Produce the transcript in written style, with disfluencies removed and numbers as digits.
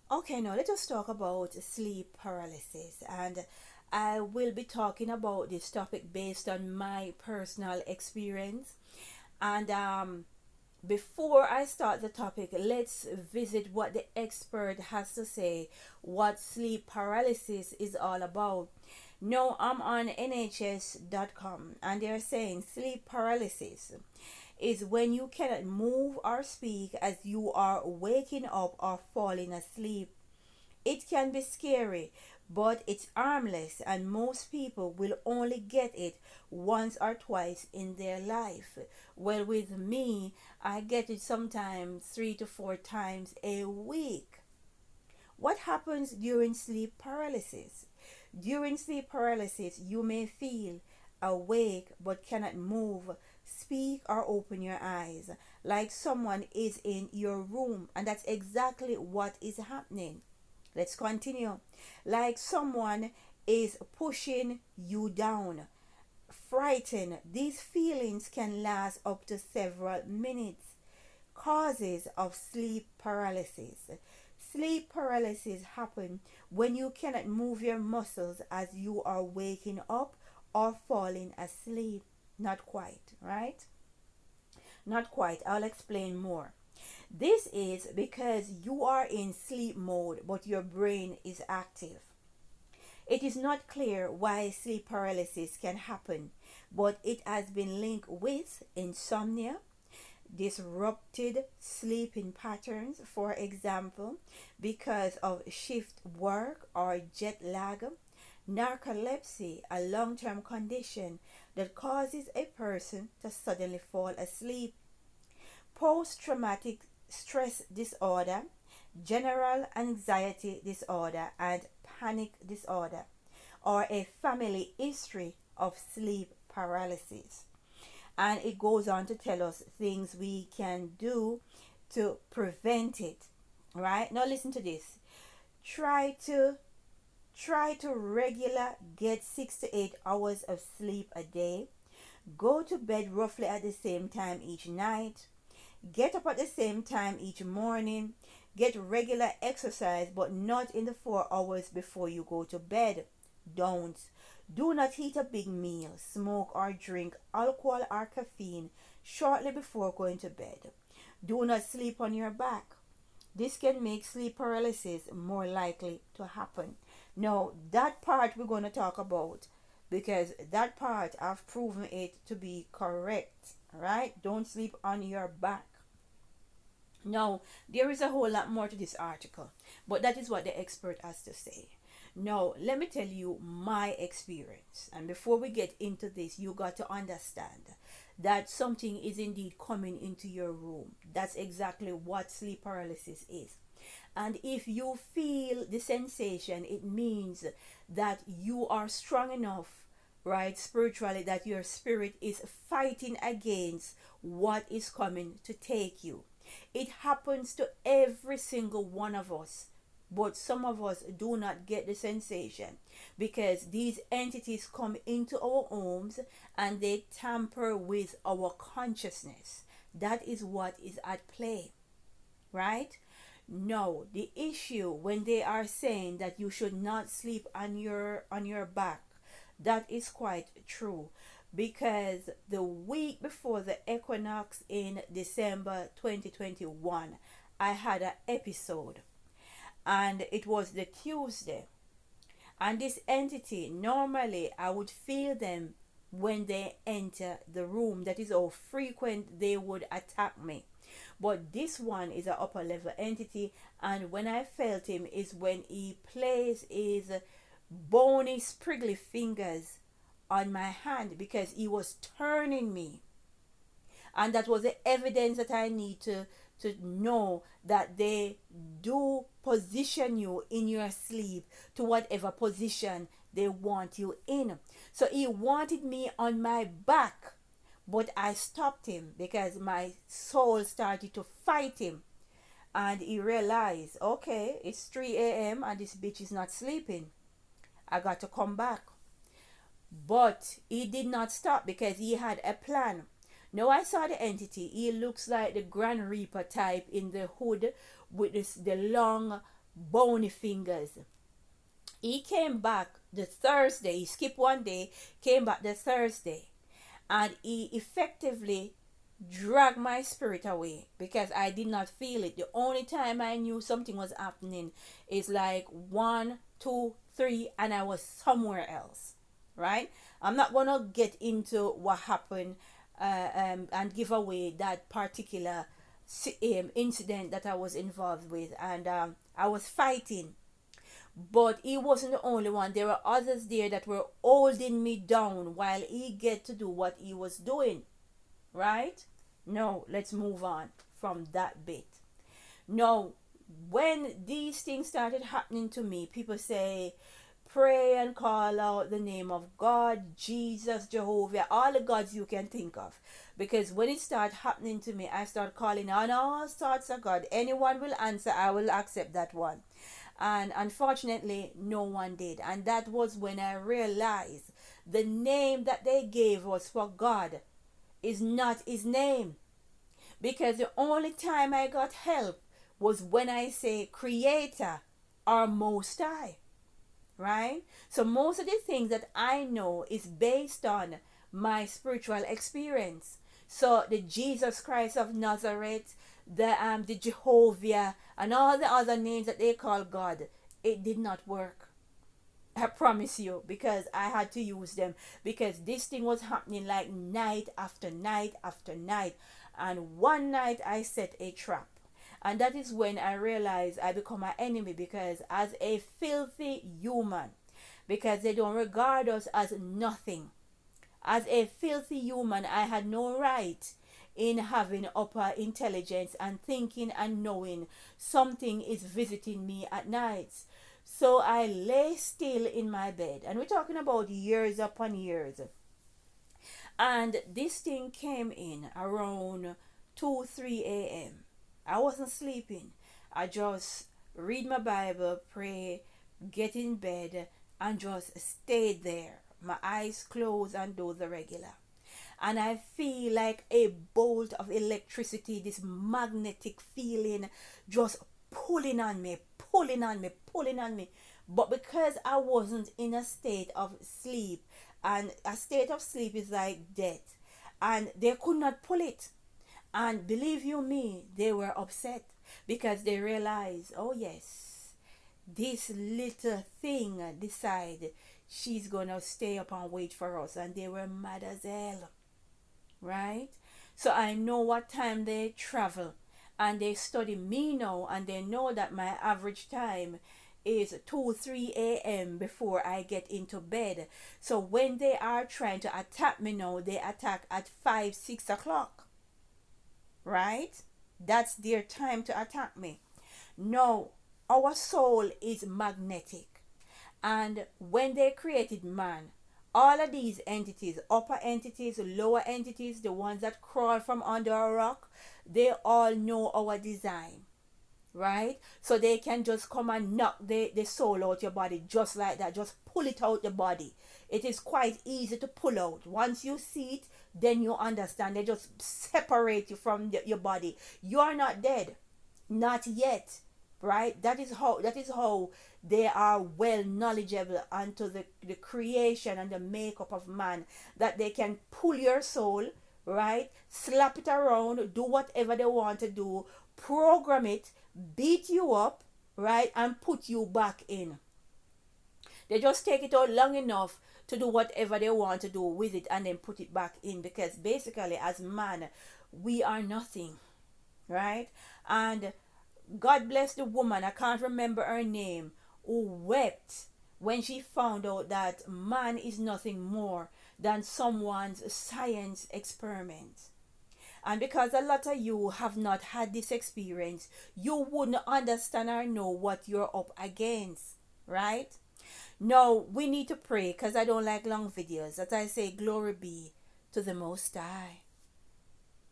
Okay, now let us talk about sleep paralysis. And I will be talking about this topic based on my personal experience. And before I start the topic, let's visit what the expert has to say what sleep paralysis is all about. Now, I'm on NHS.com and they're saying sleep paralysis is when you cannot move or speak as you are waking up or falling asleep. It can be scary, but it's harmless, and most people will only get it once or twice in their life. Well, with me, I get it sometimes 3 to 4 times a week. What happens during sleep paralysis? During sleep paralysis, you may feel awake but cannot move, speak, or open your eyes, like someone is in your room, and that's exactly what is happening. Let's continue. Like someone is pushing you down. Frightened. These feelings can last up to several minutes. Causes of sleep paralysis. Sleep paralysis happens when you cannot move your muscles as you are waking up or falling asleep. Not quite, right? Not quite. I'll explain more. This is because you are in sleep mode but your brain is active. It is not clear why sleep paralysis can happen, but it has been linked with insomnia, disrupted sleeping patterns, for example, because of shift work or jet lag, narcolepsy, a long term condition that causes a person to suddenly fall asleep, post traumatic stress disorder, general anxiety disorder, and panic disorder, or a family history of sleep paralysis. And it goes on to tell us things we can do to prevent it. Right? Now listen to this. Try to try to regular get 6 to 8 hours of sleep a day. Go to bed roughly at the same time each night. Get up at the same time each morning. Get regular exercise, but not in the 4 hours before you go to bed. Don't. Do not eat a big meal, smoke or drink alcohol or caffeine shortly before going to bed. Do not sleep on your back. This can make sleep paralysis more likely to happen. Now, that part we're going to talk about because that part I've proven it to be correct. Right? Don't sleep on your back. Now, there is a whole lot more to this article, but that is what the expert has to say. Now, let me tell you my experience. And before we get into this, you got to understand that something is indeed coming into your room. That's exactly what sleep paralysis is. And if you feel the sensation, it means that you are strong enough, right, spiritually, that your spirit is fighting against what is coming to take you. It happens to every single one of us, but some of us do not get the sensation because these entities come into our homes and they tamper with our consciousness. That is what is at play, right? No, the issue when they are saying that you should not sleep on your back, that is quite true because the week before the equinox in December 2021, I had an episode and it was the Tuesday. And this entity, normally I would feel them when they enter the room. That is how frequent they would attack me. But this one is an upper level entity, and when I felt him is when he placed his bony, spriggly fingers on my hand because he was turning me. And that was the evidence that I need to know that they do position you in your sleep to whatever position they want you in. So he wanted me on my back, but I stopped him because my soul started to fight him. And he realized, okay, it's 3 a.m. and this bitch is not sleeping. I got to come back. But he did not stop because he had a plan. Now I saw the entity. He looks like the Grand Reaper type in the hood with the long bony fingers. He came back the Thursday. He skipped one day, came back the Thursday, and he effectively dragged my spirit away because I did not feel it. The only time I knew something was happening is like 1, 2, 3, and I was somewhere else. Right? I'm not gonna get into what happened and give away that particular incident that I was involved with, and I was fighting. But he wasn't the only one. There were others there that were holding me down while he get to do what he was doing. Right? No, let's move on from that bit. Now, when these things started happening to me, people say, pray and call out the name of God, Jesus, Jehovah, all the gods you can think of. Because when it started happening to me, I start calling on all sorts of God. Anyone will answer, I will accept that one. And unfortunately, no one did. And that was when I realized the name that they gave us for God is not his name. Because the only time I got help was when I say Creator or Most High. Right? So most of the things that I know is based on my spiritual experience. So the Jesus Christ of Nazareth, the Jehovah, and all the other names that they call God, it did not work. I promise you, because I had to use them, because this thing was happening like night after night after night. And one night I set a trap. And that is when I realized I become an enemy, because as a filthy human, because they don't regard us as nothing. As a filthy human, I had no right in having upper intelligence and thinking and knowing something is visiting me at nights. So I lay still in my bed, and we're talking about years upon years. And this thing came in around 2, 3 a.m. I wasn't sleeping. I just read my Bible, pray, get in bed, and just stayed there. My eyes closed and do the regular. And I feel like a bolt of electricity, this magnetic feeling just pulling on me, pulling on me, pulling on me. But because I wasn't in a state of sleep, and a state of sleep is like death, and they could not pull it. And believe you me, they were upset because they realized, oh yes, this little thing decide she's gonna stay up and wait for us, and they were mad as hell. Right? So I know what time they travel, and they study me now, and they know that my average time is 2, 3 a.m. before I get into bed. So when they are trying to attack me now, they attack at 5, 6 o'clock. Right? That's their time to attack me. No, our soul is magnetic. And when they created man, all of these entities, upper entities, lower entities, the ones that crawl from under a rock, they all know our design. Right? So they can just come and knock the soul out your body just like that. Just pull it out the body. It is quite easy to pull out. Once you see it, then you understand. They just separate you from your body. You are not dead. Not yet. Right? That is how they are well knowledgeable unto the creation and the makeup of man, that they can pull your soul, right? Slap it around, do whatever they want to do, program it, beat you up, right? And put you back in. They just take it out long enough to do whatever they want to do with it and then put it back in, because basically as man, we are nothing, right? And God bless the woman, I can't remember her name, who wept when she found out that man is nothing more than someone's science experiment. And because a lot of you have not had this experience, you wouldn't understand or know what you're up against, right? Now, we need to pray, because I don't like long videos. As I say, glory be to the Most High.